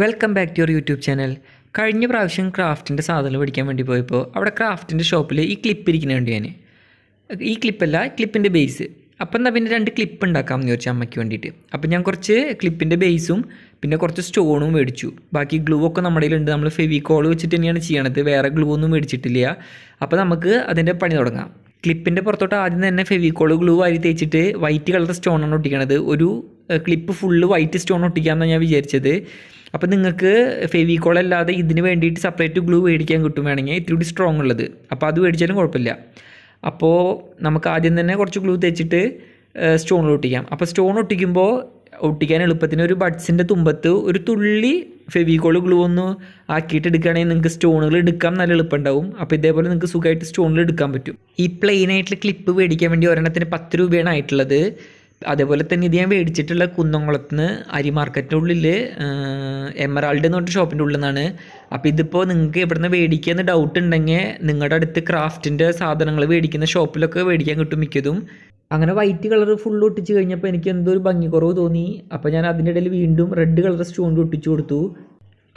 Welcome back to your YouTube channel. കഴിഞ്ഞ പ്രാവശ്യം ക്രാഫ്റ്റിൻ്റെ സാധനങ്ങൾ മേടിക്കാൻ വേണ്ടി പോയപ്പോൾ അവിടെ ക്രാഫ്റ്റിൻ്റെ ഷോപ്പിൽ ഈ ക്ലിപ്പ് ഇരിക്കുന്നുണ്ട്. ഞാൻ ഈ ക്ലിപ്പല്ല, ക്ലിപ്പിൻ്റെ ബേസ്. അപ്പം എന്നാൽ പിന്നെ 2 ക്ലിപ്പ് ഉണ്ടാക്കാമെന്ന് ചോദിച്ചു അമ്മയ്ക്ക് വേണ്ടിയിട്ട്. അപ്പം ഞാൻ കുറച്ച് ക്ലിപ്പിൻ്റെ ബേസും പിന്നെ കുറച്ച് സ്റ്റോണും മേടിച്ചു. ബാക്കി ഗ്ലൂ ഒക്കെ നമ്മുടെ കയ്യിലുണ്ട്. നമ്മൾ ഫെവിക്കോൾ വെച്ചിട്ട് തന്നെയാണ് ചെയ്യണത്, വേറെ ഗ്ലൂ ഒന്നും മേടിച്ചിട്ടില്ല. അപ്പോൾ നമുക്ക് അതിൻ്റെ പണി തുടങ്ങാം. ക്ലിപ്പിൻ്റെ പുറത്തോട്ട് ആദ്യം തന്നെ ഫെവിക്കോൾ ഗ്ലൂ വാരി തേച്ചിട്ട് വൈറ്റ് കളർ സ്റ്റോണാണ് ഒട്ടിക്കണത്. ഒരു ക്ലിപ്പ് ഫുള്ള് വൈറ്റ് സ്റ്റോൺ ഒട്ടിക്കാമെന്നാണ് ഞാൻ വിചാരിച്ചത്. അപ്പോൾ നിങ്ങൾക്ക് ഫെവിക്കോൾ അല്ലാതെ ഇതിന് വേണ്ടിയിട്ട് സെപ്പറേറ്റ് ഗ്ലൂ മേടിക്കാൻ കിട്ടും, വേണമെങ്കിൽ ഇത്തിരി കൂടി സ്ട്രോങ് ഉള്ളത്. അപ്പോൾ അത് മേടിച്ചാലും കുഴപ്പമില്ല. അപ്പോൾ നമുക്ക് ആദ്യം തന്നെ കുറച്ച് ഗ്ലൂ തേച്ചിട്ട് സ്റ്റോൺ ഒട്ടിക്കാം. അപ്പോൾ സ്റ്റോൺ ഒട്ടിക്കാൻ എളുപ്പത്തിന് ഒരു ബഡ്സിൻ്റെ തുമ്പത്ത് ഒരു തുള്ളി ഫെവിക്കോൾ ഗ്ലൂ ഒന്ന് ആക്കിയിട്ട് എടുക്കുകയാണെങ്കിൽ നിങ്ങൾക്ക് സ്റ്റോണുകൾ എടുക്കാൻ നല്ല എളുപ്പമുണ്ടാവും. അപ്പോൾ ഇതേപോലെ നിങ്ങൾക്ക് സുഖമായിട്ട് സ്റ്റോണിൽ എടുക്കാൻ പറ്റും. ഈ പ്ലെയിൻ ആയിട്ടുള്ള ക്ലിപ്പ് മേടിക്കാൻ വേണ്ടി ഒരെണ്ണത്തിന് 10 രൂപയാണ് ആയിട്ടുള്ളത്. അതേപോലെ തന്നെ ഇത് ഞാൻ മേടിച്ചിട്ടുള്ള കുന്നംകുളത്തുനിന്ന് അരി മാർക്കറ്റിൻ്റെ ഉള്ളിൽ എമറാൾഡ് എന്ന് പറഞ്ഞ ഷോപ്പിൻ്റെ ഉള്ളിൽ നിന്നാണ്. അപ്പോൾ ഇതിപ്പോൾ നിങ്ങൾക്ക് എവിടുന്ന് മേടിക്കാമെന്ന് ഡൗട്ട് ഉണ്ടെങ്കിൽ നിങ്ങളുടെ അടുത്ത് ക്രാഫ്റ്റിൻ്റെ സാധനങ്ങൾ മേടിക്കുന്ന ഷോപ്പിലൊക്കെ മേടിക്കാൻ കിട്ടും മിക്കതും. അങ്ങനെ വൈറ്റ് കളർ ഫുൾ ഒട്ടിച്ച് കഴിഞ്ഞപ്പോൾ എനിക്ക് എന്തോ ഒരു ഭംഗി കുറവ് തോന്നി. അപ്പോൾ ഞാൻ അതിൻ്റെ ഇടയിൽ വീണ്ടും റെഡ് കളർ സ്റ്റോൺ ഒട്ടിച്ചു കൊടുത്തു.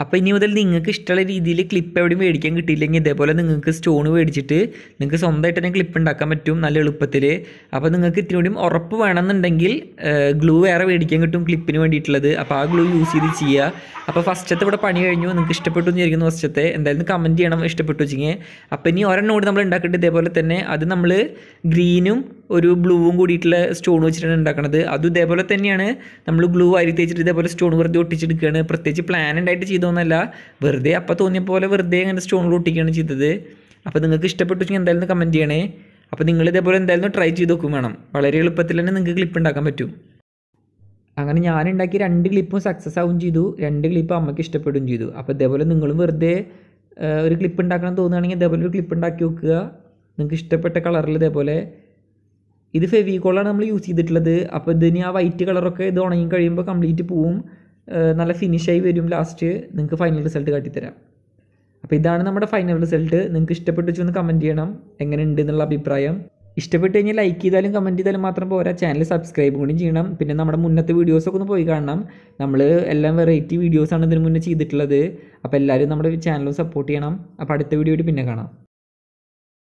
അപ്പോൾ ഇനി മുതൽ നിങ്ങൾക്ക് ഇഷ്ടമുള്ള രീതിയിൽ ക്ലിപ്പ് എവിടെയും മേടിക്കാൻ കിട്ടിയില്ലെങ്കിൽ ഇതേപോലെ നിങ്ങൾക്ക് സ്റ്റോൺ മേടിച്ചിട്ട് നിങ്ങൾക്ക് സ്വന്തമായിട്ട് തന്നെ ക്ലിപ്പ് ഉണ്ടാക്കാൻ പറ്റും നല്ല എളുപ്പത്തിൽ. അപ്പോൾ നിങ്ങൾക്ക് ഇത്തിരി കൂടിയും ഉറപ്പ് വേണമെന്നുണ്ടെങ്കിൽ ഗ്ലൂ വേറെ മേടിക്കാൻ കിട്ടും ക്ലിപ്പിന് വേണ്ടിയിട്ടുള്ളത്. അപ്പോൾ ആ ഗ്ലൂ യൂസ് ചെയ്ത് ചെയ്യുക. അപ്പോൾ ഫസ്റ്റത്തെ ഇവിടെ പണി കഴിഞ്ഞു. നിങ്ങൾക്ക് ഇഷ്ടപ്പെട്ടു എന്ന് വിചാരിക്കുന്നു. ഫസ്റ്റത്തെ എന്തായാലും കമൻറ്റ് ചെയ്യണം ഇഷ്ടപ്പെട്ടു വെച്ചെങ്കിൽ. അപ്പോൾ ഇനി ഒരെണ്ണം കൂടി നമ്മൾ ഉണ്ടാക്കിയിട്ട് ഇതേപോലെ തന്നെ അത് നമ്മൾ ഗ്രീനും ഒരു ബ്ലൂവും കൂടിയിട്ടുള്ള സ്റ്റോൺ വെച്ചിട്ടാണ് ഉണ്ടാക്കുന്നത്. അതും ഇതേപോലെ തന്നെയാണ്. നമ്മൾ ഗ്ലൂ വാരി തേച്ചിട്ട് ഇതേപോലെ സ്റ്റോൺ വെറുതെ ഒട്ടിച്ചെടുക്കുകയാണ്. പ്രത്യേകിച്ച് പ്ലാൻ ഉണ്ടായിട്ട് ചെയ്തോന്നല്ല, വെറുതെ അപ്പോൾ തോന്നിയ പോലെ വെറുതെ അങ്ങനെ സ്റ്റോൺ ഒട്ടിക്കുകയാണ് ചെയ്തത്. അപ്പോൾ നിങ്ങൾക്ക് ഇഷ്ടപ്പെട്ടു വെച്ചെങ്കിൽ എന്തായാലും കമൻറ്റ് ചെയ്യണേ. അപ്പോൾ നിങ്ങൾ ഇതേപോലെ എന്തായാലും ട്രൈ ചെയ്ത് നോക്കും വേണം. വളരെ എളുപ്പത്തിൽ തന്നെ നിങ്ങൾക്ക് ക്ലിപ്പ് ഉണ്ടാക്കാൻ പറ്റും. അങ്ങനെ ഞാനുണ്ടാക്കി 2 ക്ലിപ്പും സക്സസ് ആവുകയും ചെയ്തു. 2 ക്ലിപ്പ് അമ്മയ്ക്ക് ഇഷ്ടപ്പെടുകയും ചെയ്തു. അപ്പോൾ ഇതേപോലെ നിങ്ങളും വെറുതെ ഒരു ക്ലിപ്പ് ഉണ്ടാക്കണം തോന്നുകയാണെങ്കിൽ ഇതേപോലെ ഒരു ക്ലിപ്പ് ഉണ്ടാക്കി വെക്കുക. നിങ്ങൾക്ക് ഇഷ്ടപ്പെട്ട കളറിൽ ഇതേപോലെ. ഇത് ഫെവിക്കോളാണ് നമ്മൾ യൂസ് ചെയ്തിട്ടുള്ളത്. അപ്പോൾ ഇതിന് ആ വൈറ്റ് കളറൊക്കെ ഇത് ഉണങ്ങി കഴിയുമ്പോൾ കംപ്ലീറ്റ് പോവും, നല്ല ഫിനിഷായി വരും. ലാസ്റ്റ് നിങ്ങൾക്ക് ഫൈനൽ റിസൾട്ട് കാട്ടിത്തരാം. അപ്പോൾ ഇതാണ് നമ്മുടെ ഫൈനൽ റിസൾട്ട്. നിങ്ങൾക്ക് ഇഷ്ടപ്പെട്ടു വെച്ചൊന്ന് കമൻറ്റ് ചെയ്യണം എങ്ങനെയുണ്ട് എന്നുള്ള അഭിപ്രായം. ഇഷ്ടപ്പെട്ട് കഴിഞ്ഞാൽ ലൈക്ക് ചെയ്താലും കമൻറ്റ് ചെയ്താലും മാത്രം പോരാ, ചാനൽ സബ്സ്ക്രൈബ് കൂടി ചെയ്യണം. പിന്നെ നമ്മുടെ മുന്നത്തെ വീഡിയോസൊക്കെ ഒന്ന് പോയി കാണണം. നമ്മൾ എല്ലാം വെറൈറ്റി വീഡിയോസാണ് ഇതിന് മുന്നേ ചെയ്തിട്ടുള്ളത്. അപ്പോൾ എല്ലാവരും നമ്മുടെ ചാനലും സപ്പോർട്ട് ചെയ്യണം. അപ്പോൾ അടുത്ത വീഡിയോയിൽ പിന്നെ കാണാം.